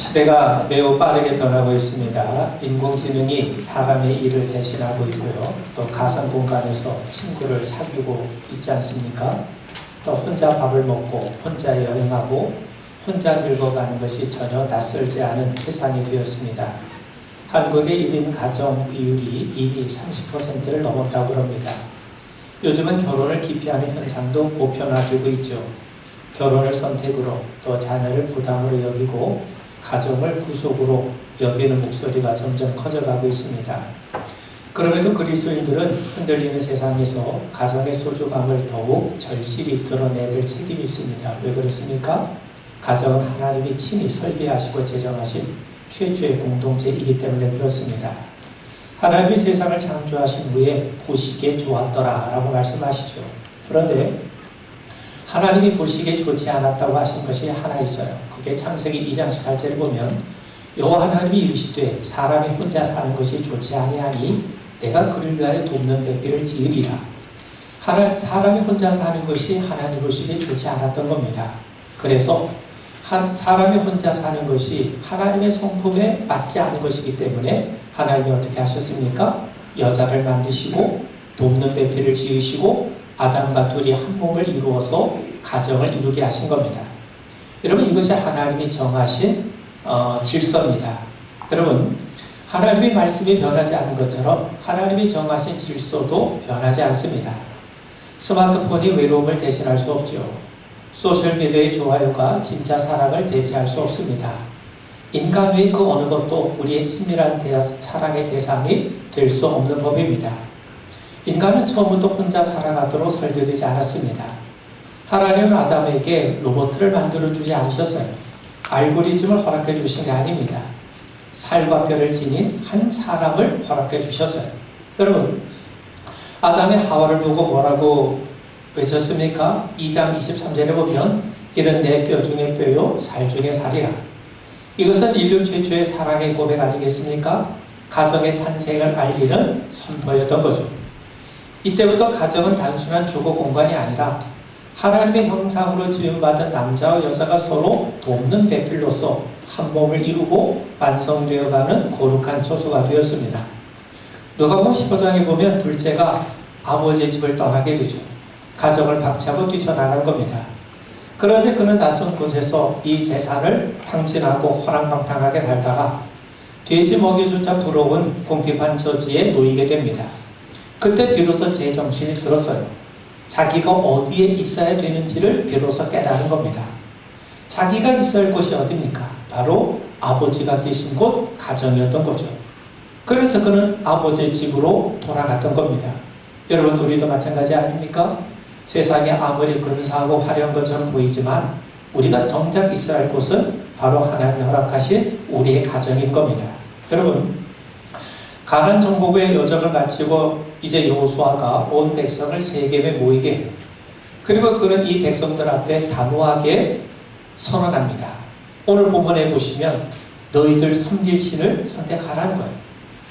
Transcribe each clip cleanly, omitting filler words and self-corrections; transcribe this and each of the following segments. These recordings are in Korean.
시대가 매우 빠르게 변하고 있습니다. 인공지능이 사람의 일을 대신하고 있고요. 또 가상 공간에서 친구를 사귀고 있지 않습니까? 또 혼자 밥을 먹고 혼자 여행하고 혼자 늙어가는 것이 전혀 낯설지 않은 세상이 되었습니다. 한국의 1인 가정 비율이 이미 30%를 넘었다고 합니다. 요즘은 결혼을 기피하는 현상도 보편화되고 있죠. 결혼을 선택으로 또 자녀를 부담으로 여기고 가정을 구속으로 여기는 목소리가 점점 커져가고 있습니다. 그럼에도 그리스도인들은 흔들리는 세상에서 가정의 소중함을 더욱 절실히 드러내야 될 책임이 있습니다. 왜 그렇습니까? 가정은 하나님이 친히 설계하시고 제정하신 최초의 공동체이기 때문에 그렇습니다. 하나님이 세상을 창조하신 후에 보시기에 좋았더라 라고 말씀하시죠. 그런데 하나님이 보시기에 좋지 않았다고 하신 것이 하나 있어요. 그게 창세기 2장 18절을 보면 여호와 하나님이 이르시되 사람이 혼자 사는 것이 좋지 아니하니 내가 그를 위하여 돕는 백비를 지으리라. 사람이 혼자 사는 것이 하나님 보시기에 좋지 않았던 겁니다. 그래서 사람이 혼자 사는 것이 하나님의 성품에 맞지 않은 것이기 때문에 하나님이 어떻게 하셨습니까? 여자를 만드시고 돕는 배필을 지으시고 아담과 둘이 한 몸을 이루어서 가정을 이루게 하신 겁니다. 여러분, 이것이 하나님이 정하신 질서입니다. 여러분, 하나님의 말씀이 변하지 않은 것처럼 하나님이 정하신 질서도 변하지 않습니다. 스마트폰이 외로움을 대신할 수 없죠. 소셜미디어의 좋아요가 진짜 사랑을 대체할 수 없습니다. 인간 외의 그 어느 것도 우리의 친밀한 사랑의 대상이 될 수 없는 법입니다. 인간은 처음부터 혼자 살아가도록 설계되지 않았습니다. 하나님은 아담에게 로봇을 만들어주지 않으셨어요. 알고리즘을 허락해 주신 게 아닙니다. 살과 뼈를 지닌 한 사람을 허락해 주셨어요. 여러분, 아담의 하와를 보고 뭐라고 외쳤습니까? 2장 23절에 보면 이는 내 뼈 중에 뼈요 살 중에 살이라. 이것은 인류 최초의 사랑의 고백 아니겠습니까? 가정의 탄생을 알리는 선포였던 거죠. 이때부터 가정은 단순한 주거 공간이 아니라 하나님의 형상으로 지음받은 남자와 여자가 서로 돕는 배필로서 한 몸을 이루고 완성되어가는 거룩한 초소가 되었습니다. 누가복음 15장에 보면 둘째가 아버지의 집을 떠나게 되죠. 가정을 박차고 뛰쳐나간 겁니다. 그런데 그는 낯선 곳에서 이 재산을 탕진하고 호랑방탕하게 살다가 돼지 먹이조차 부러운 궁핍한 처지에 놓이게 됩니다. 그때 비로소 제 정신이 들었어요. 자기가 어디에 있어야 되는지를 비로소 깨달은 겁니다. 자기가 있어야 할 곳이 어디입니까? 바로 아버지가 계신 곳 가정이었던 거죠. 그래서 그는 아버지의 집으로 돌아갔던 겁니다. 여러분, 우리도 마찬가지 아닙니까? 세상에 아무리 근사하고 화려한 것처럼 보이지만 우리가 정작 있어야 할 곳은 바로 하나님이 허락하신 우리의 가정인 겁니다. 여러분, 가나안 정복의 여정을 마치고 이제 여호수아가 온 백성을 세겜에 모이게 해요. 그리고 그는 이 백성들 앞에 단호하게 선언합니다. 오늘 본문에 보시면 너희들 섬길 신을 선택하라는 거예요.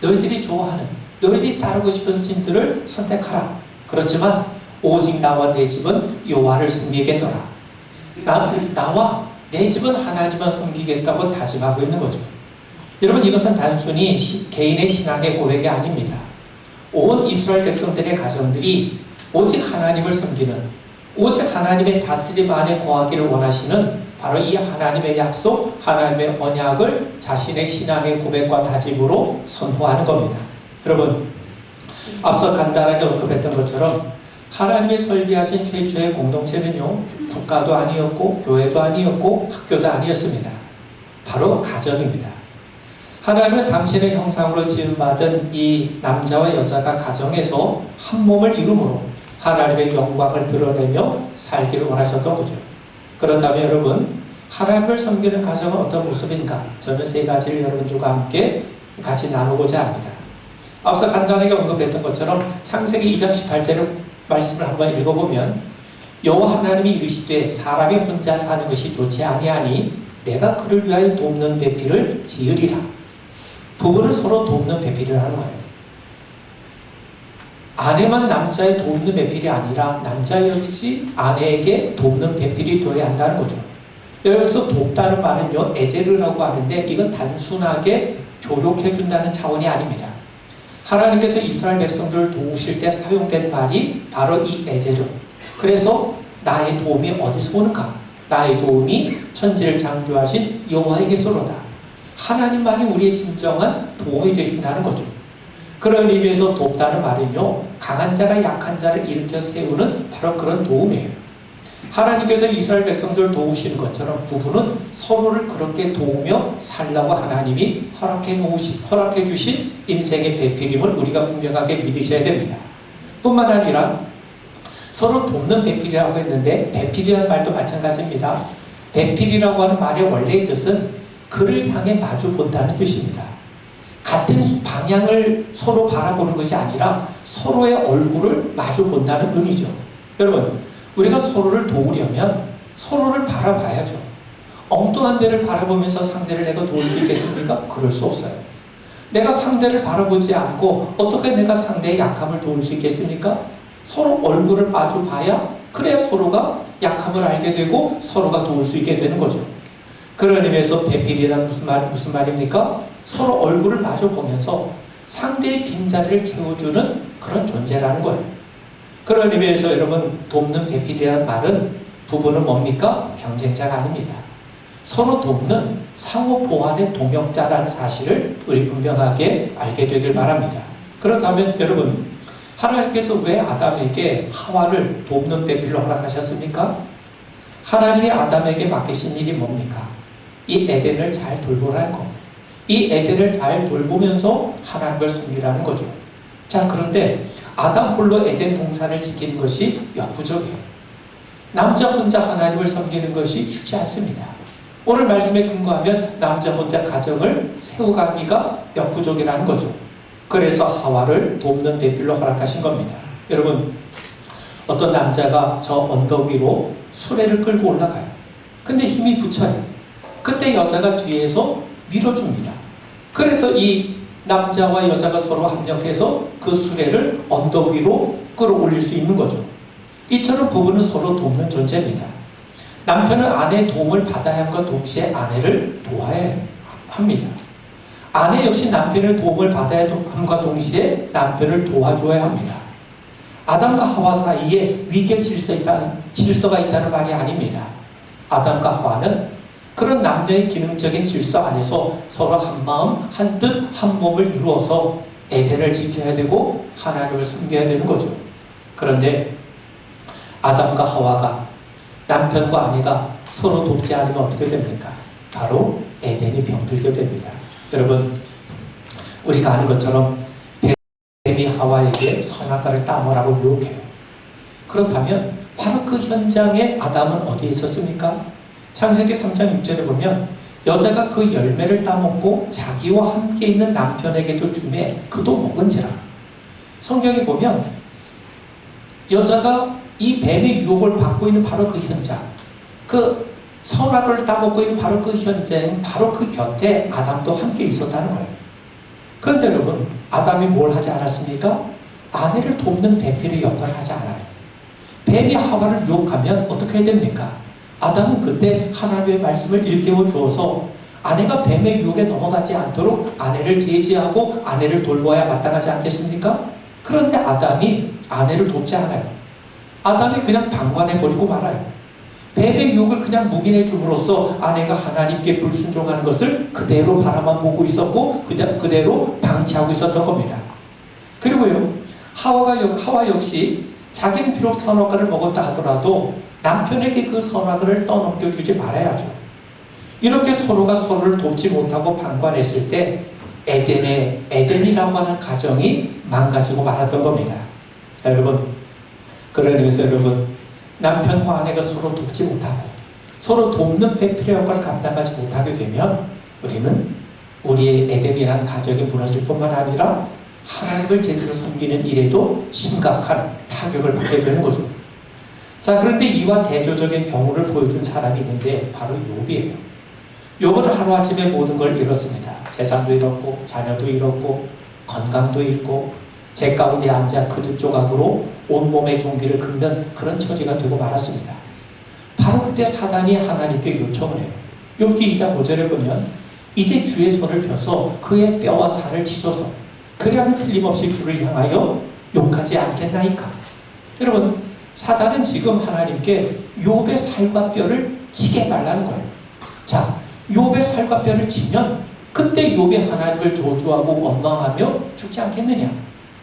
너희들이 좋아하는, 너희들이 따르고 싶은 신들을 선택하라. 그렇지만 오직 나와 내 집은 여호와를 섬기겠노라. 나와 내 집은 하나님만 섬기겠다고 다짐하고 있는 거죠. 여러분, 이것은 단순히 개인의 신앙의 고백이 아닙니다. 온 이스라엘 백성들의 가정들이 오직 하나님을 섬기는, 오직 하나님의 다스림 안에 거하기를 원하시는 바로 이 하나님의 약속, 하나님의 언약을 자신의 신앙의 고백과 다짐으로 선포하는 겁니다. 여러분, 앞서 간단하게 언급했던 것처럼 하나님이 설계하신 최초의 공동체는요, 국가도 아니었고 교회도 아니었고 학교도 아니었습니다. 바로 가정입니다. 하나님은 당신의 형상으로 지음받은 이 남자와 여자가 가정에서 한 몸을 이루므로 하나님의 영광을 드러내며 살기를 원하셨던 거죠. 그렇다면 여러분, 하나님을 섬기는 가정은 어떤 모습인가? 저는 세 가지를 여러분들과 함께 같이 나누고자 합니다. 앞서 간단하게 언급했던 것처럼 창세기 2장 18절의 말씀을 한번 읽어보면 여호와 하나님이 이르시되 사람이 혼자 사는 것이 좋지 아니하니 내가 그를 위하여 돕는 배필을 지으리라. 부부는 서로 돕는 배필을 하는 거예요. 아내만 남자의 돕는 배필이 아니라 남자 역시 아내에게 돕는 배필이 되어야 한다는 거죠. 여기서 돕다는 말은요, 에제르라고 하는데 이건 단순하게 조력해준다는 차원이 아닙니다. 하나님께서 이스라엘 백성들을 도우실 때 사용된 말이 바로 이 에제르. 그래서 나의 도움이 어디서 오는가? 나의 도움이 천지를 창조하신 여호와에게서로다. 하나님만이 우리의 진정한 도움이 되신다는 거죠. 그런 의미에서 돕다는 말은요, 강한 자가 약한 자를 일으켜 세우는 바로 그런 도움이에요. 하나님께서 이스라엘 백성들을 도우시는 것처럼 부부는 서로를 그렇게 도우며 살라고 하나님이 허락해 주신 인생의 배필임을 우리가 분명하게 믿으셔야 됩니다. 뿐만 아니라 서로 돕는 배필이라고 했는데, 배필이라는 말도 마찬가지입니다. 배필이라고 하는 말의 원래의 뜻은 그를 향해 마주 본다는 뜻입니다. 같은 방향을 서로 바라보는 것이 아니라 서로의 얼굴을 마주 본다는 의미죠. 여러분, 우리가 서로를 도우려면 서로를 바라봐야죠. 엉뚱한 데를 바라보면서 상대를 내가 도울 수 있겠습니까? 그럴 수 없어요. 내가 상대를 바라보지 않고 어떻게 내가 상대의 약함을 도울 수 있겠습니까? 서로 얼굴을 마주 봐야 그래야 서로가 약함을 알게 되고 서로가 도울 수 있게 되는 거죠. 그런 의미에서 배필이란 무슨 말입니까? 서로 얼굴을 마주 보면서 상대의 빈자리를 채워주는 그런 존재라는 거예요. 그런 의미에서 여러분, 돕는 배필이라는 말은 부부는 뭡니까? 경쟁자가 아닙니다. 서로 돕는 상호 보완의 동역자라는 사실을 우리 분명하게 알게 되길 바랍니다. 그렇다면 여러분, 하나님께서 왜 아담에게 하와를 돕는 배필로 허락하셨습니까? 하나님이 아담에게 맡기신 일이 뭡니까? 이 에덴을 잘 돌보라는 겁니다. 이 에덴을 잘 돌보면서 하나님을 섬기라는 거죠. 자, 그런데 아담 홀로 에덴 동산을 지키는 것이 역부족이에요. 남자 혼자 하나님을 섬기는 것이 쉽지 않습니다. 오늘 말씀에 근거하면 남자 혼자 가정을 세워가기가 역부족이라는 거죠. 그래서 하와를 돕는 배필로 허락하신 겁니다. 여러분, 어떤 남자가 저 언덕 위로 수레를 끌고 올라가요. 근데 힘이 붙여요. 그때 여자가 뒤에서 밀어줍니다. 그래서 이 남자와 여자가 서로 합력해서 그 수레를 언덕 위로 끌어올릴 수 있는 거죠. 이처럼 부부는 서로 돕는 존재입니다. 남편은 아내의 도움을 받아야 함과 동시에 아내를 도와야 합니다. 아내 역시 남편의 도움을 받아야 함과 동시에 남편을 도와줘야 합니다. 아담과 하와 사이에 위계 질서가 있다는 말이 아닙니다. 아담과 하와는 그런 남녀의 기능적인 질서 안에서 서로 한 마음, 한 뜻, 한 몸을 이루어서 에덴을 지켜야 되고 하나님을 섬겨야 되는 거죠. 그런데 아담과 하와가, 남편과 아내가 서로 돕지 않으면 어떻게 됩니까? 바로 에덴이 병들게 됩니다. 여러분, 우리가 아는 것처럼 뱀이 하와에게 선악과를 따먹으라고 유혹해요. 그렇다면 바로 그 현장에 아담은 어디에 있었습니까? 창세기 3장 6절에 보면 여자가 그 열매를 따먹고 자기와 함께 있는 남편에게도 주매 그도 먹은지라. 성경에 보면 여자가 이 뱀의 유혹을 받고 있는 바로 그 현장, 그 선악을 따먹고 있는 바로 그 현장, 바로 그 곁에 아담도 함께 있었다는 거예요. 그런데 여러분, 아담이 뭘 하지 않았습니까? 아내를 돕는 배필의 역할을 하지 않아요. 뱀이 하와를 유혹하면 어떻게 해야 됩니까? 아담은 그때 하나님의 말씀을 일깨워 주어서 아내가 뱀의 유혹에 넘어가지 않도록 아내를 제지하고 아내를 돌봐야 마땅하지 않겠습니까? 그런데 아담이 아내를 돕지 않아요. 아담이 그냥 방관해버리고 말아요. 뱀의 유혹을 그냥 묵인해 줌으로써 아내가 하나님께 불순종하는 것을 그대로 바라만 보고 있었고 그대로 방치하고 있었던 겁니다. 그리고요, 하와 역시 자기는 비록 선악과를 먹었다 하더라도 남편에게 그 선악과를 떠넘겨주지 말아야죠. 이렇게 서로가 서로를 돕지 못하고 방관했을 때 에덴이라고 하는 가정이 망가지고 말았던 겁니다. 자, 여러분, 그런 의미에서 여러분, 남편과 아내가 서로 돕지 못하고 서로 돕는 배필의 역할을 감당하지 못하게 되면 우리는 우리의 에덴이라는 가정이 무너질 뿐만 아니라 하나님을 제대로 섬기는 일에도 심각한 타격을 받게 되는 거죠. 자, 그런데 이와 대조적인 경우를 보여준 사람이 있는데 바로 욥이에요. 욥은 하루아침에 모든 걸 잃었습니다. 재산도 잃었고 자녀도 잃었고 건강도 잃고 재 가운데 앉아 그릇 조각으로 온몸의 종기를 긁는 그런 처지가 되고 말았습니다. 바로 그때 사단이 하나님께 요청을 해요. 욥기 2장 5절에 보면 이제 주의 손을 펴서 그의 뼈와 살을 치소서. 그리하면 틀림없이 주를 향하여 욕하지 않겠나이까. 여러분, 사단은 지금 하나님께 욥의 살과 뼈를 치게 해달라는 거예요. 자, 욥의 살과 뼈를 치면 그때 욥이 하나님을 저주하고 원망하며 죽지 않겠느냐.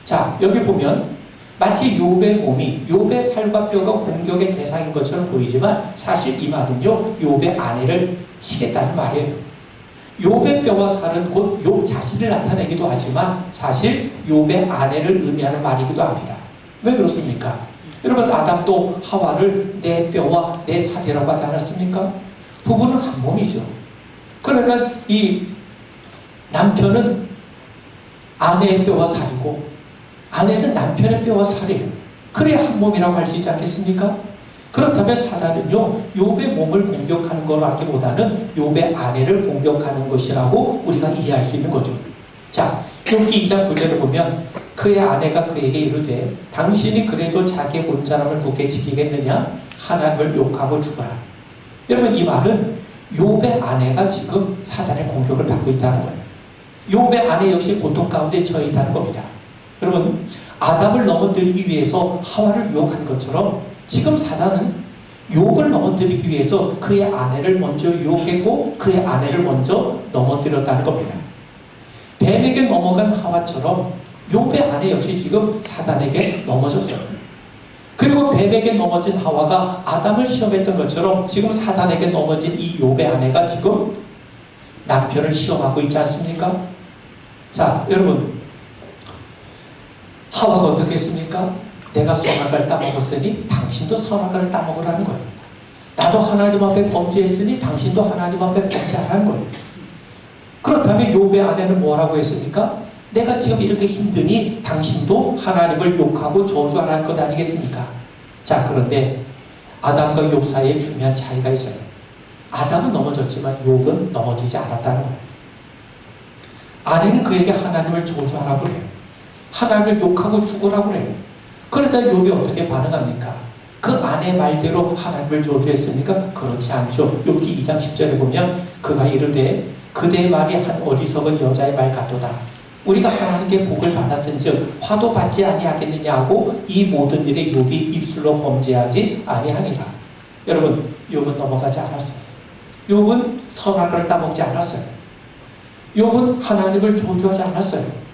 자, 여기 보면 마치 욥의 몸이 욥의 살과 뼈가 공격의 대상인 것처럼 보이지만 사실 이 말은요, 욥의 아내를 치겠다는 말이에요. 욥의 뼈와 살은 곧 욥 자신을 나타내기도 하지만 사실 욥의 아내를 의미하는 말이기도 합니다. 왜 그렇습니까? 여러분, 아담도 하와를 내 뼈와 내 살이라고 하지 않았습니까? 부부는 한 몸이죠. 그러니까 이 남편은 아내의 뼈와 살이고 아내는 남편의 뼈와 살이에요. 그래야 한 몸이라고 할 수 있지 않겠습니까? 그렇다면 사단은요, 욥의 몸을 공격하는 거라기보다는 욥의 아내를 공격하는 것이라고 우리가 이해할 수 있는 거죠. 자, 욥기 2장 9절을 보면 그의 아내가 그에게 이르되 당신이 그래도 자기의 온전함을 굳게 지키겠느냐? 하나님을 욕하고 죽어라. 여러분, 이 말은 욥의 아내가 지금 사단의 공격을 받고 있다는 거예요. 욥의 아내 역시 고통 가운데 처해 있다는 겁니다. 여러분, 아담을 넘어뜨리기 위해서 하와를 유혹한 것처럼 지금 사단은 욥을 넘어뜨리기 위해서 그의 아내를 먼저 유혹했고 그의 아내를 먼저 넘어뜨렸다는 겁니다. 뱀에게 넘어간 하와처럼 욥의 아내 역시 지금 사단에게 넘어졌어요. 그리고 뱀에게 넘어진 하와가 아담을 시험했던 것처럼 지금 사단에게 넘어진 이 욥의 아내가 지금 남편을 시험하고 있지 않습니까? 자, 여러분, 하와가 어떻게 했습니까? 내가 선악과를 따먹었으니 당신도 선악과를 따먹으라는 거예요. 나도 하나님 앞에 범죄했으니 당신도 하나님 앞에 범죄하라는 거예요. 그렇다면 욥의 아내는 뭐라고 했습니까? 내가 지금 이렇게 힘드니 당신도 하나님을 욕하고 저주하라는 것 아니겠습니까? 자, 그런데 아담과 욥 사이에 중요한 차이가 있어요. 아담은 넘어졌지만 욥은 넘어지지 않았다는 거예요. 아내는 그에게 하나님을 저주하라고 그래요. 하나님을 욕하고 죽으라고 그래요. 그러다 욥이 어떻게 반응합니까? 그 아내 말대로 하나님을 저주했습니까? 그렇지 않죠. 욥기 2장 10절에 보면 그가 이르되 그대의 말이 한 어리석은 여자의 말 같도다. 우리가 하나님께 복을 받았은즉 화도 받지 아니하겠느냐 하고 이 모든 일에 욥이 입술로 범죄하지 아니하니라. 여러분, 욥은 넘어가지 않았어요. 욥은 선악과를 따먹지 않았어요. 욥은 하나님을 저주하지 않았어요.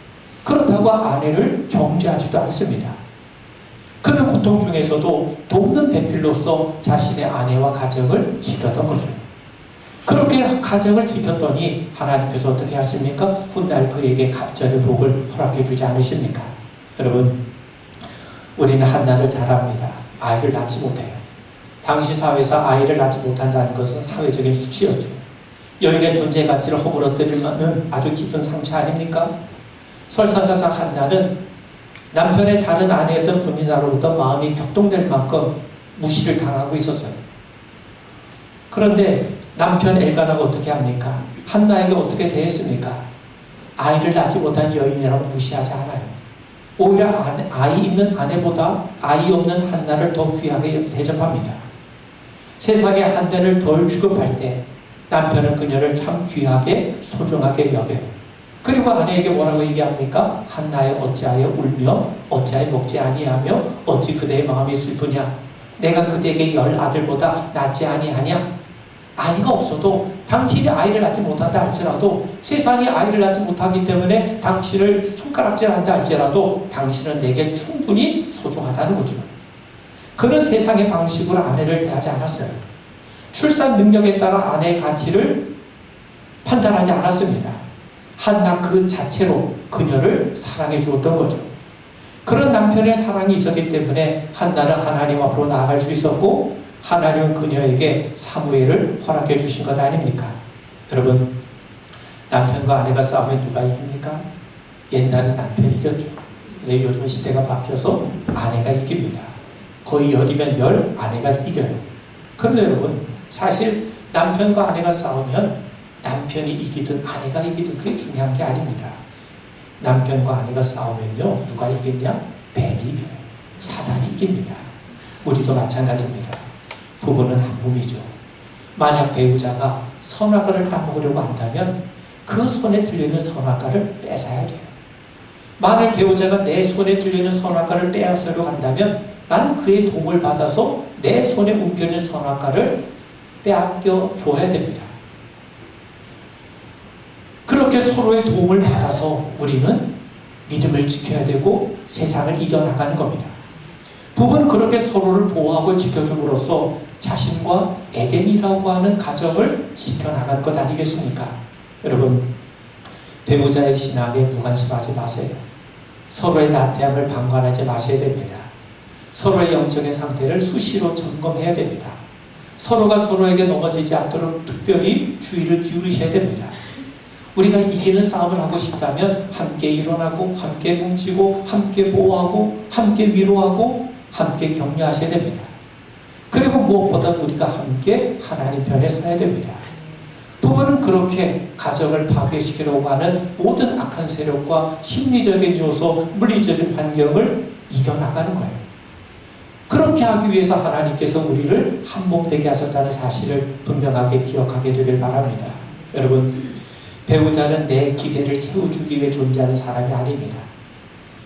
그렇다고 아내를 정죄하지도 않습니다. 그는 고통 중에서도 돕는 배필로서 자신의 아내와 가정을 지켰던 거죠. 그렇게 가정을 지켰더니 하나님께서 어떻게 하십니까? 훗날 그에게 갑절의 복을 허락해 주지 않으십니까? 여러분, 우리는 한나를 잘 압니다. 아이를 낳지 못해요. 당시 사회에서 아이를 낳지 못한다는 것은 사회적인 수치였죠. 여인의 존재 가치를 허물어뜨리는 아주 깊은 상처 아닙니까? 설상가상 한나는 남편의 다른 아내였던 분이나로부터 마음이 격동될 만큼 무시를 당하고 있었어요. 그런데 남편 엘가나가 어떻게 합니까? 한나에게 어떻게 대했습니까? 아이를 낳지 못한 여인이라고 무시하지 않아요. 오히려 아이 있는 아내보다 아이 없는 한나를 더 귀하게 대접합니다. 세상에 한나를 덜 취급할 때 남편은 그녀를 참 귀하게 소중하게 여겨요. 그리고 아내에게 뭐라고 얘기합니까? 한나여 어찌하여 울며 어찌하여 먹지 아니하며 어찌 그대의 마음이 슬프냐? 내가 그대에게 10 아들보다 낫지 아니하냐? 아이가 없어도 당신이 아이를 낳지 못한다 할지라도 세상에 아이를 낳지 못하기 때문에 당신을 손가락질한다 할지라도 당신은 내게 충분히 소중하다는 거죠. 그는 세상의 방식으로 아내를 대하지 않았어요. 출산 능력에 따라 아내의 가치를 판단하지 않았습니다. 한나 그 자체로 그녀를 사랑해 주었던 거죠. 그런 남편의 사랑이 있었기 때문에 한나는 하나님 앞으로 나아갈 수 있었고 하나님은 그녀에게 사무엘을 허락해 주신 것 아닙니까? 여러분, 남편과 아내가 싸우면 누가 이깁니까? 옛날은 남편이 이겼죠. 근데 요즘 시대가 바뀌어서 아내가 이깁니다. 거의 10이면 10, 아내가 이겨요. 그런데 여러분, 사실 남편과 아내가 싸우면 남편이 이기든 아내가 이기든 그게 중요한 게 아닙니다. 남편과 아내가 싸우면요, 누가 이겼냐? 뱀이 이겨요. 사단이 이깁니다. 우리도 마찬가지입니다. 부부는 한 몸이죠. 만약 배우자가 선악과를 따먹으려고 한다면 그 손에 들리는 선악과를 뺏어야 돼요. 만약 배우자가 내 손에 들리는 선악과를 빼앗으려고 한다면 나는 그의 도움을 받아서 내 손에 옮겨있는 선악과를 빼앗겨 줘야 됩니다. 그렇게 서로의 도움을 받아서 우리는 믿음을 지켜야 되고 세상을 이겨나가는 겁니다. 부부는 그렇게 서로를 보호하고 지켜줌으로써 자신과 에덴이라고 하는 가정을 지켜나갈 것 아니겠습니까? 여러분, 배우자의 신앙에 무관심하지 마세요. 서로의 나태함을 방관하지 마셔야 됩니다. 서로의 영적인 상태를 수시로 점검해야 됩니다. 서로가 서로에게 넘어지지 않도록 특별히 주의를 기울이셔야 됩니다. 우리가 이기는 싸움을 하고 싶다면 함께 일어나고 함께 뭉치고 함께 보호하고 함께 위로하고 함께 격려하셔야 됩니다. 그리고 무엇보다 우리가 함께 하나님 편에 서야 됩니다. 부부는 그렇게 가정을 파괴시키려고 하는 모든 악한 세력과 심리적인 요소, 물리적인 환경을 이겨나가는 거예요. 그렇게 하기 위해서 하나님께서 우리를 한몸되게 하셨다는 사실을 분명하게 기억하게 되길 바랍니다. 여러분, 배우자는 내 기대를 채워주기 위해 존재하는 사람이 아닙니다.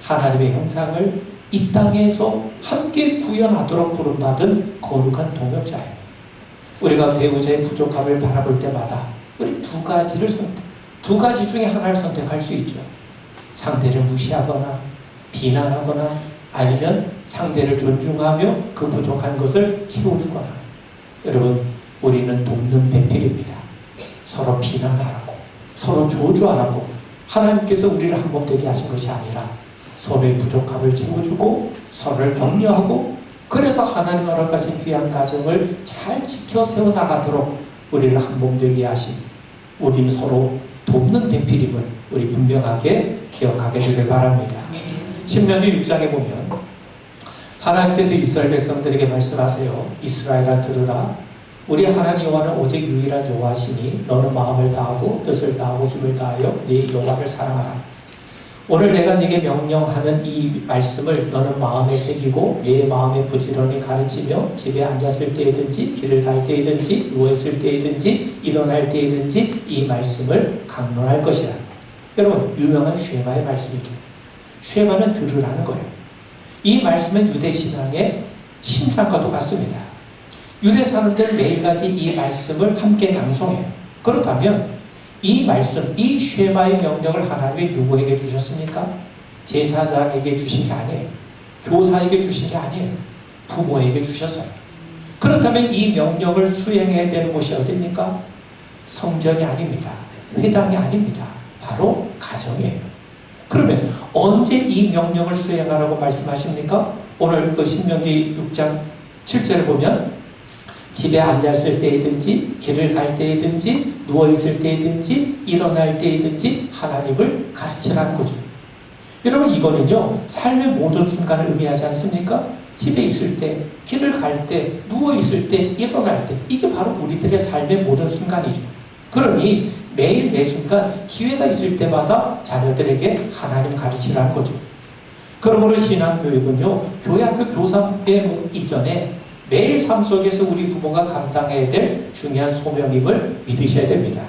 하나님의 형상을 이 땅에서 함께 구현하도록 부름받은 거룩한 동역자예요. 우리가 배우자의 부족함을 바라볼 때마다 우리 두 가지 중에 하나를 선택할 수 있죠. 상대를 무시하거나 비난하거나 아니면 상대를 존중하며 그 부족한 것을 채워주거나. 여러분, 우리는 돕는 배필입니다. 서로 비난하라고, 서로 저주하라고 하나님께서 우리를 한몸되게 하신 것이 아니라 서로의 부족함을 채워주고 서로를 격려하고, 그래서 하나님 허락하신 귀한 가정을 잘 지켜 세워나가도록 우리를 한몸되게 하신, 우리는 서로 돕는 배필임을 우리 분명하게 기억하게 되길 바랍니다. 신명기 6장에 보면 하나님께서 이스라엘 백성들에게 말씀하세요. 이스라엘아 들으라. 우리 하나님 여호와는 오직 유일한 여호와시니 너는 마음을 다하고 뜻을 다하고 힘을 다하여 네 여호와를 사랑하라. 오늘 내가 네게 명령하는 이 말씀을 너는 마음에 새기고 네 마음에 부지런히 가르치며 집에 앉았을 때이든지 길을 갈 때이든지 누워있을 때이든지 일어날 때이든지 이 말씀을 강론할 것이라. 여러분, 유명한 쉐마의 말씀이죠. 쉐마는 들으라는 거예요. 이 말씀은 유대신앙의 심장과도 같습니다. 유대 사람들 매일같이 이 말씀을 함께 낭송해요. 그렇다면 이 말씀, 이 쉐마의 명령을 하나님이 누구에게 주셨습니까? 제사장에게 주신 게 아니에요. 교사에게 주신 게 아니에요. 부모에게 주셨어요. 그렇다면 이 명령을 수행해야 되는 곳이 어디입니까? 성전이 아닙니다. 회당이 아닙니다. 바로 가정이에요. 그러면 언제 이 명령을 수행하라고 말씀하십니까? 오늘 그 신명기 6장 7절을 보면 집에 앉았을 때이든지 길을 갈 때이든지 누워있을 때이든지 일어날 때이든지 하나님을 가르치라는 거죠. 여러분, 이거는요 삶의 모든 순간을 의미하지 않습니까? 집에 있을 때, 길을 갈 때, 누워있을 때, 일어날 때, 이게 바로 우리들의 삶의 모든 순간이죠. 그러니 매일 매 순간 기회가 있을 때마다 자녀들에게 하나님 가르치라는 거죠. 그러므로 신앙교육은요 교회학교 교사의 이전에 매일 삶 속에서 우리 부모가 감당해야 될 중요한 소명임을 믿으셔야 됩니다.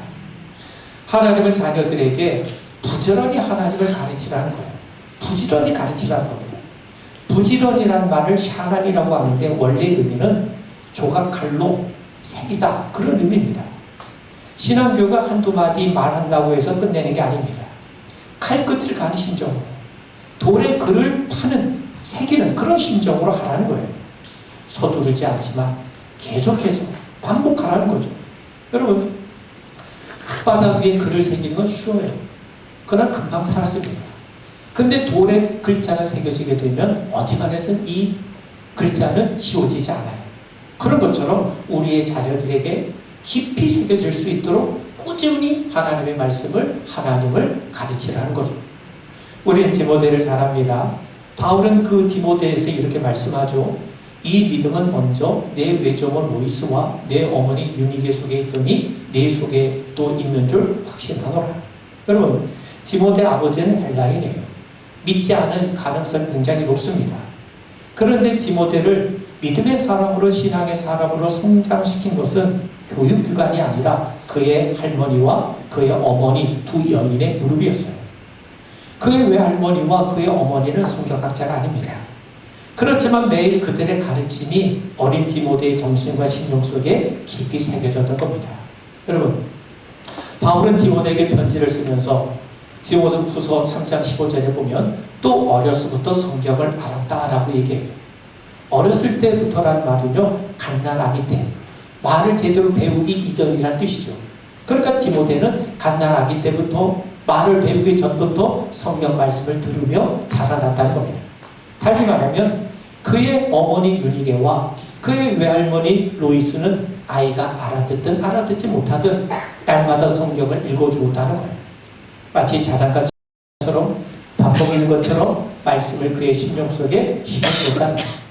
하나님은 자녀들에게 부지런히 하나님을 가르치라는 거예요. 부지런히 가르치라는 겁니다. 부지런이라는 말을 샤란이라고 하는데 원래 의미는 조각칼로 새기다, 그런 의미입니다. 신앙교가 한두 마디 말한다고 해서 끝내는 게 아닙니다. 칼끝을 가는 심정으로, 돌에 글을 파는, 새기는 그런 심정으로 하라는 거예요. 서두르지 않지만 계속해서 반복하라는 거죠. 여러분, 흙바닥 위에 글을 새기는 건 쉬워요. 그러나 금방 사라집니다. 근데 돌에 글자가 새겨지게 되면 어지간해서는 이 글자는 지워지지 않아요. 그런 것처럼 우리의 자녀들에게 깊이 새겨질 수 있도록 꾸준히 하나님의 말씀을, 하나님을 가르치라는 거죠. 우리는 디모데를 잘 압니다. 바울은 그 디모데에서 이렇게 말씀하죠. 이 믿음은 먼저 내 외조모 로이스와 내 어머니 유니게 속에 있더니 내 속에 또 있는 줄 확신하노라. 여러분, 디모데 아버지는 헬라인이에요. 믿지 않을 가능성이 굉장히 높습니다. 그런데 디모데를 믿음의 사람으로, 신앙의 사람으로 성장시킨 것은 교육기관이 아니라 그의 할머니와 그의 어머니 두 여인의 무릎이었어요. 그의 외할머니와 그의 어머니는 성경학자가 아닙니다. 그렇지만 매일 그들의 가르침이 어린 디모데의 정신과 심령 속에 깊이 새겨졌던 겁니다. 여러분, 바울은 디모데에게 편지를 쓰면서 디모데 후서 3장 15절에 보면 또 어렸을부터 성경을 알았다라고 얘기해요. 어렸을 때부터라는 말은요, 갓난아기 때, 말을 제대로 배우기 이전이란 뜻이죠. 그러니까 디모데는 갓난아기 때부터 말을 배우기 전부터 성경 말씀을 들으며 자라났다는 겁니다. 다시 말하면 그의 어머니 유니게와 그의 외할머니 로이스는 아이가 알아듣든 알아듣지 못하든 날마다 성경을 읽어주었다는 거예요. 마치 자장가처럼 밥 먹이는 것처럼 말씀을 그의 심령 속에 심어줬다는 거예요.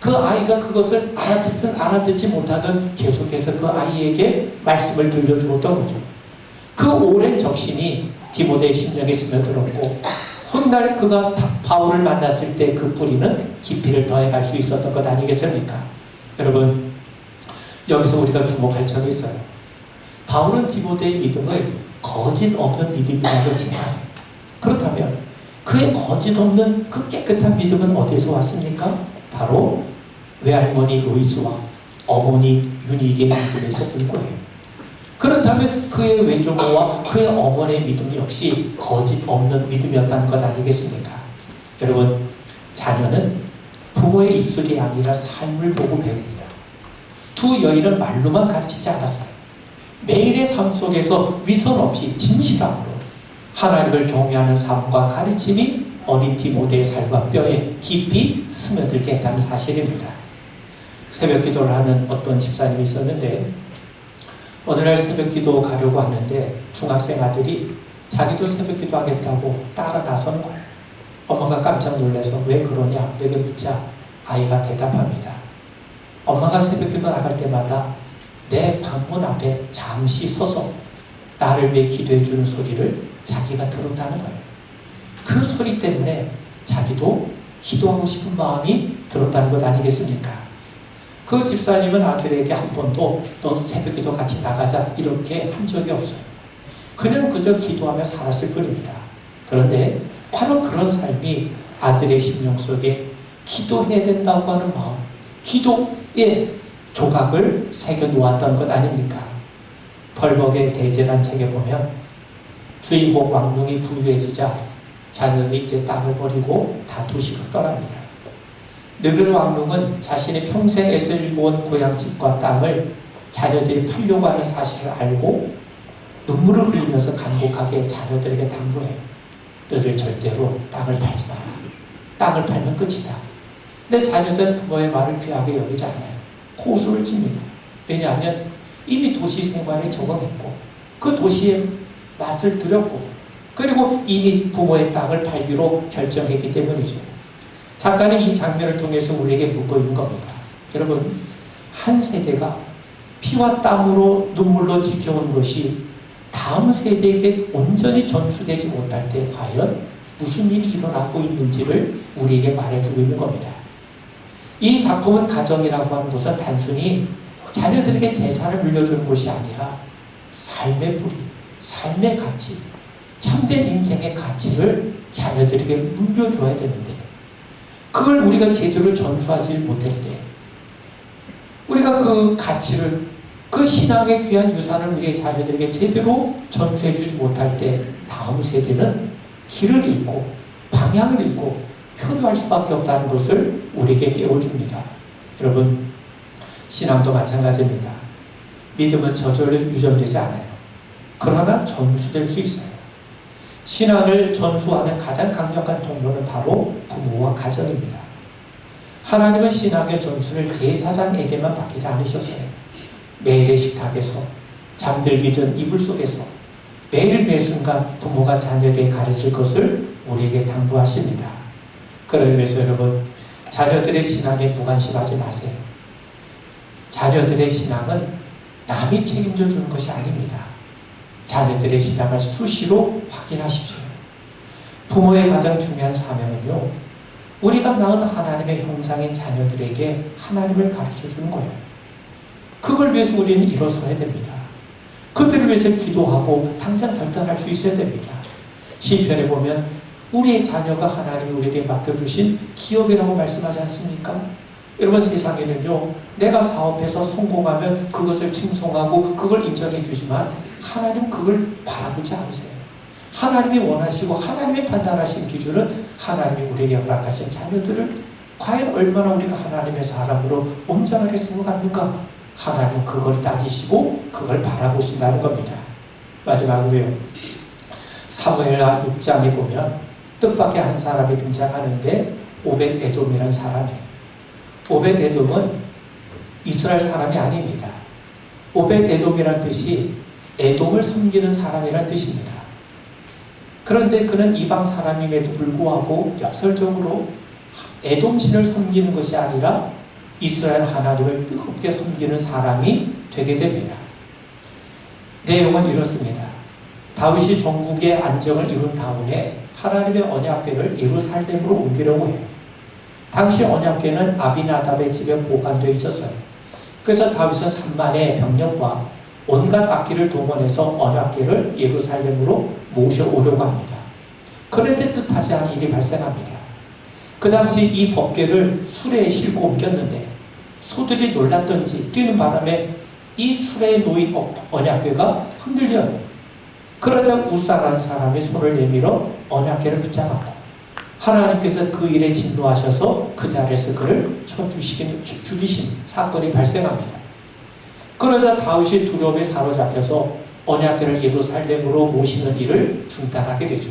그 아이가 그것을 알아듣든 알아듣지 못하든 계속해서 그 아이에게 말씀을 들려주었던 거죠. 그 오랜 적심이 디모데의 심령에 스며들었고 훗날 그가 바울을 만났을 때 그 뿌리는 깊이를 더해갈 수 있었던 것 아니겠습니까? 여러분, 여기서 우리가 주목할 점이 있어요. 바울은 디모데의 믿음을 거짓 없는 믿음이라고 칭찬해요. 그렇다면 그의 거짓 없는 그 깨끗한 믿음은 어디에서 왔습니까? 바로 외할머니 로이스와 어머니 유니게의 믿음에서 온 거예요. 그렇다면 그의 외조모와 그의 어머니의 믿음 역시 거짓 없는 믿음이었다는 것 아니겠습니까? 여러분, 자녀는 부모의 입술이 아니라 삶을 보고 배웁니다. 두 여인은 말로만 가르치지 않았어요. 매일의 삶 속에서 위선 없이 진실함으로 하나님을 경외하는 삶과 가르침이 어린 디모데의 살과 뼈에 깊이 스며들게 했다는 사실입니다. 새벽 기도를 하는 어떤 집사님이 있었는데 어느 날 새벽 기도 가려고 하는데 중학생 아들이 자기도 새벽 기도 하겠다고 따라 나서는 거예요. 엄마가 깜짝 놀라서 왜 그러냐 그렇게 묻자 아이가 대답합니다. 엄마가 새벽 기도 나갈 때마다 내 방문 앞에 잠시 서서 나를 위해 기도해 주는 소리를 자기가 들었다는 거예요. 그 소리 때문에 자기도 기도하고 싶은 마음이 들었다는 것 아니겠습니까? 그 집사님은 아들에게 한 번도 너 새벽 기도 같이 나가자 이렇게 한 적이 없어요. 그는 그저 기도하며 살았을 뿐입니다. 그런데 바로 그런 삶이 아들의 심령 속에 기도해야 된다고 하는 마음, 기도의 조각을 새겨 놓았던 것 아닙니까? 벌벅의 대제란 책에 보면 주인공 왕룡이 부유해지자 자녀들이 이제 땅을 버리고 다 도시로 떠납니다. 늙은 왕룡은 자신의 평생 애쓸 모은 고향집과 땅을 자녀들이 팔려고 하는 사실을 알고 눈물을 흘리면서 간곡하게 자녀들에게 당부해요. 너희들 절대로 땅을 팔지 마라. 땅을 팔면 끝이다. 근데 자녀들은 부모의 말을 귀하게 여기지 않아요. 호소를 칩니다. 왜냐하면 이미 도시 생활에 적응했고 그 도시의 맛을 들였고 그리고 이미 부모의 땅을 팔기로 결정했기 때문이죠. 작가는 이 장면을 통해서 우리에게 묻고 있는 겁니다. 여러분, 한 세대가 피와 땀으로 눈물로 지켜온 것이 다음 세대에게 온전히 전수되지 못할 때 과연 무슨 일이 일어나고 있는지를 우리에게 말해주고 있는 겁니다. 이 작품은 가정이라고 하는 것은 단순히 자녀들에게 재산을 물려주는 것이 아니라 삶의 뿌리, 삶의 가치, 참된 인생의 가치를 자녀들에게 물려줘야 되는데 그걸 우리가 제대로 전수하지 못할 때 우리가 그 가치를 그 신앙의 귀한 유산을 우리의 자녀들에게 제대로 전수해 주지 못할 때 다음 세대는 길을 잃고 방향을 잃고 표류할 수밖에 없다는 것을 우리에게 깨워줍니다. 여러분, 신앙도 마찬가지입니다. 믿음은 저절로 유전되지 않아요. 그러나 전수될 수 있어요. 신앙을 전수하는 가장 강력한 통로는 바로 부모와 가정입니다. 하나님은 신앙의 전수를 제사장에게만 맡기지 않으셨어요. 매일의 식탁에서, 잠들기 전 이불 속에서, 매일 매순간 부모가 자녀에게 가르칠 것을 우리에게 당부하십니다. 그러면서 여러분, 자녀들의 신앙에 무관심하지 마세요. 자녀들의 신앙은 남이 책임져 주는 것이 아닙니다. 자녀들의 신앙을 수시로 확인하십시오. 부모의 가장 중요한 사명은요, 우리가 낳은 하나님의 형상인 자녀들에게 하나님을 가르쳐 주는 거예요. 그걸 위해서 우리는 일어서야 됩니다. 그들을 위해서 기도하고 당장 결단할 수 있어야 됩니다. 시편에 보면 우리의 자녀가 하나님이 우리에게 맡겨주신 기업이라고 말씀하지 않습니까? 여러분, 세상에는요, 내가 사업해서 성공하면 그것을 칭송하고 그걸 인정해 주지만 하나님 그걸 바라보지 않으세요. 하나님이 원하시고 하나님이 판단하신 기준은 하나님이 우리에게 허락하신 자녀들을 과연 얼마나 우리가 하나님의 사람으로 온전하게 생각하는가, 하나님은 그걸 따지시고 그걸 바라보신다는 겁니다. 마지막으로요, 사무엘하 6장에 보면 뜻밖의 한 사람이 등장하는데 오벳 에돔이라는 사람이에요. 오벳 에돔은 이스라엘 사람이 아닙니다. 오벳 에돔이란 뜻이 에돔을 섬기는 사람이란 뜻입니다. 그런데 그는 이방 사람임에도 불구하고 역설적으로 에돔 신을 섬기는 것이 아니라 이스라엘 하나님을 뜨겁게 섬기는 사람이 되게 됩니다. 내용은 이렇습니다. 다윗이 전국의 안정을 이룬 다음에 하나님의 언약궤를 예루살렘으로 옮기려고 해요. 당시 언약궤는 아비나답의 집에 보관되어 있었어요. 그래서 다윗은 3만의 병력과 온갖 악기를 동원해서 언약궤를 예루살렘으로 모셔오려고 합니다. 그런데 뜻하지 않은 일이 발생합니다. 그 당시 이 법궤를 수레에 싣고 옮겼는데 소들이 놀랐던지 뛰는 바람에 이 수레에 놓인 언약궤가 흔들려요. 그러자 우사라는 사람이 손을 내밀어 언약궤를 붙잡았고 하나님께서 그 일에 진노하셔서 그 자리에서 그를 죽이신 사건이 발생합니다. 그러자 다윗이 두려움에 사로잡혀서 언약궤를 예루살렘으로 모시는 일을 중단하게 되죠.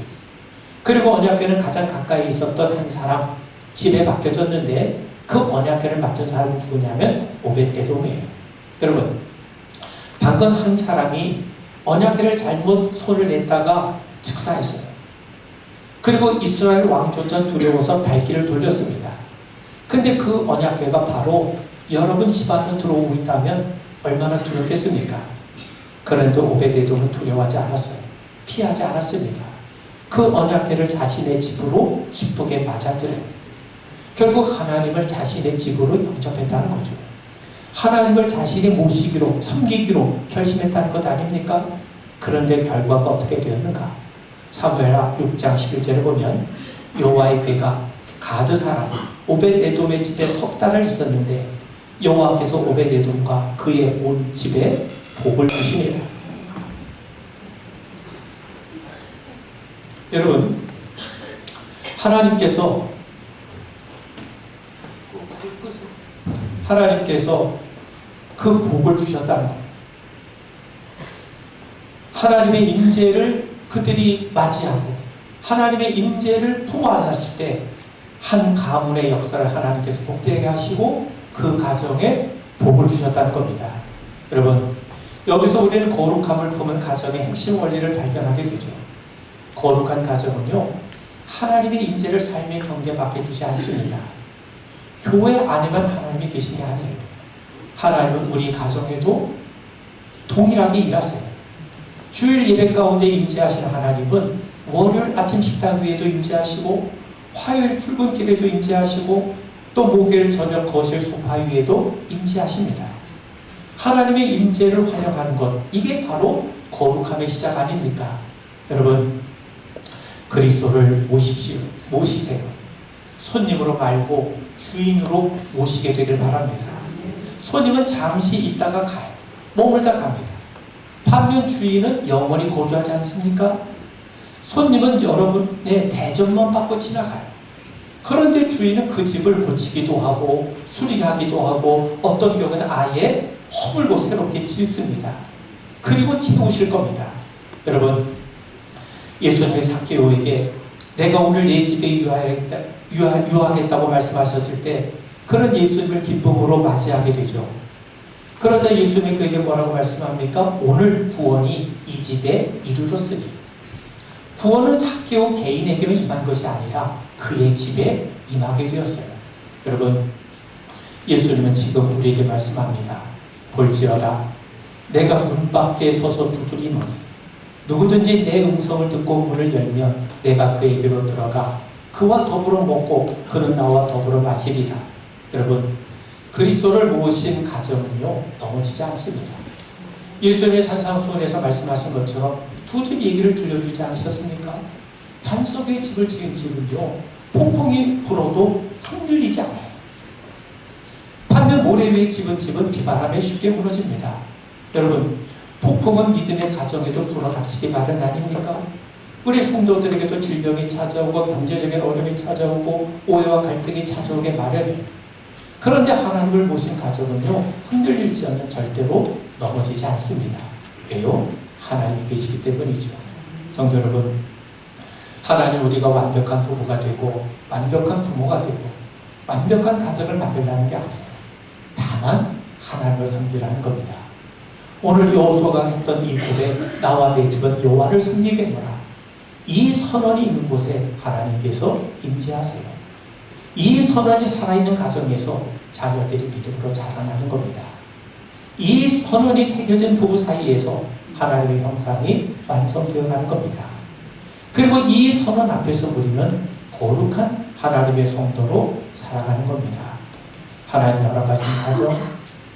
그리고 언약궤는 가장 가까이 있었던 한 사람 집에 맡겨졌는데 그 언약궤를 맡은 사람이 누구냐면 오벳 에돔이에요. 여러분, 방금 한 사람이 언약궤를 잘못 손을 냈다가 즉사했어요. 그리고 이스라엘 왕조차 두려워서 발길을 돌렸습니다. 근데 그 언약궤가 바로 여러분 집안으로 들어오고 있다면 얼마나 두렵겠습니까? 그런데 오벳 에돔은 두려워하지 않았어요. 피하지 않았습니다. 그 언약궤를 자신의 집으로 기쁘게 맞아들여요. 결국 하나님을 자신의 집으로 영접했다는 거죠. 하나님을 자신이 모시기로, 섬기기로 결심했다는 것 아닙니까? 그런데 결과가 어떻게 되었는가? 사무엘하 6장 11절에 보면 여호와의 궤가 가드 사람 오벳 에돔의 집에 석 달을 있었는데 여호와께서 오벳 에돔과 그의 온 집에 복을 주시니라. 여러분, 하나님께서 그 복을 주셨다는 것. 하나님의 임재를 그들이 맞이하고 하나님의 임재를 품어 안았을 때 한 가문의 역사를 하나님께서 복되게 하시고 그 가정에 복을 주셨다는 겁니다. 여러분, 여기서 우리는 거룩함을 품은 가정의 핵심 원리를 발견하게 되죠. 거룩한 가정은요, 하나님의 임재를 삶의 경계 밖에 두지 않습니다. 교회 안에만 하나님이 계신 게 아니에요. 하나님은 우리 가정에도 동일하게 일하세요. 주일 예배 가운데 임재하시는 하나님은 월요일 아침 식당 위에도 임재하시고 화요일 출근길에도 임재하시고 또 목요일 저녁 거실 소파 위에도 임재하십니다. 하나님의 임재를 환영하는 것, 이게 바로 거룩함의 시작 아닙니까? 여러분, 그리스도를 모시세요. 손님으로 말고 주인으로 모시게 되길 바랍니다. 손님은 잠시 있다가 가요. 머물다 갑니다. 반면 주인은 영원히 거주하지 않습니까? 손님은 여러분의 대접만 받고 지나가요. 그런데 주인은 그 집을 고치기도 하고 수리하기도 하고 어떤 경우는 아예 허물고 새롭게 짓습니다. 그리고 키우실 겁니다. 여러분, 예수님이 삭개오에게 내가 오늘 내 집에 유하겠다고 말씀하셨을 때 그런 예수님을 기쁨으로 맞이하게 되죠. 그러자 예수님이 그에게 뭐라고 말씀합니까? 오늘 구원이 이 집에 이르렀으니. 구원은 삭개오 개인에게만 임한 것이 아니라 그의 집에 임하게 되었어요. 여러분, 예수님은 지금 우리에게 말씀합니다. 볼지어다 내가 문 밖에 서서 두드리노니 누구든지 내 음성을 듣고 문을 열면 내가 그에게로 들어가 그와 더불어 먹고 그는 나와 더불어 마시리라. 여러분, 그리스도를 모신 가정은요 넘어지지 않습니다. 예수님의 산상수훈에서 말씀하신 것처럼 두 집 얘기를 들려주지 않으셨습니까? 반석에 집을 지은 집은요 폭풍이 불어도 흔들리지 않아요. 반면 모래 위에 집은 집은 비바람에 쉽게 무너집니다. 여러분, 폭풍은 믿음의 가정에도 불어닥치기 마련 아닙니까? 우리 성도들에게도 질병이 찾아오고 경제적인 어려움이 찾아오고 오해와 갈등이 찾아오게 마련해요. 그런데 하나님을 모신 가정은요 흔들릴지언정 절대로 넘어지지 않습니다. 왜요? 하나님이 계시기 때문이죠. 성도 여러분, 하나님 우리가 완벽한 부부가 되고 완벽한 부모가 되고 완벽한 가정을 만들라는 게 아니에요. 다만 하나님을 섬기라는 겁니다. 오늘 여호수아가 했던 이 고백, 나와 내 집은 여호와를 섬기겠노라. 이 선언이 있는 곳에 하나님께서 임재하세요. 이 선언이 살아있는 가정에서 자녀들이 믿음으로 자라나는 겁니다. 이 선언이 새겨진 부부 사이에서 하나님의 형상이 완성되어 가는 겁니다. 그리고 이 선언 앞에서 우리는 거룩한 하나님의 성도로 살아가는 겁니다. 하나님이 허락하신 가정,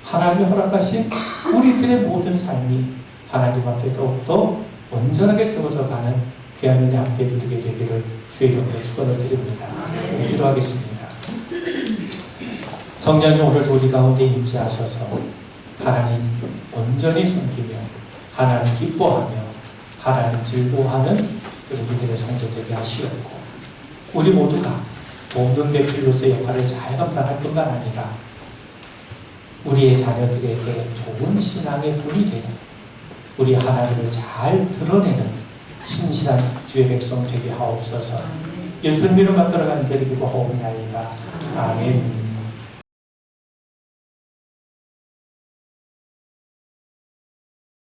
하나님이 허락하신 우리들의 모든 삶이 하나님 앞에 더욱더 온전하게 세워져 가는 귀한 은혜 함께 누리게 되기를 주의 이름으로 축원을 드립니다. 기도하겠습니다. 성령님 오늘 우리 가운데 임재하셔서 하나님 온전히 섬기며 하나님 기뻐하며 하나님 즐거워하는 우리들의 성도 되게 하시옵고 우리 모두가 모든 배필로서의 역할을 잘 감당할 뿐만 아니라 우리의 자녀들에게 좋은 신앙의 본이 되는 우리 하나님을 잘 드러내는 신실한 주의 백성 되게 하옵소서. 예수님으로 만들어가는 자리 기도하옵나이다. 아멘.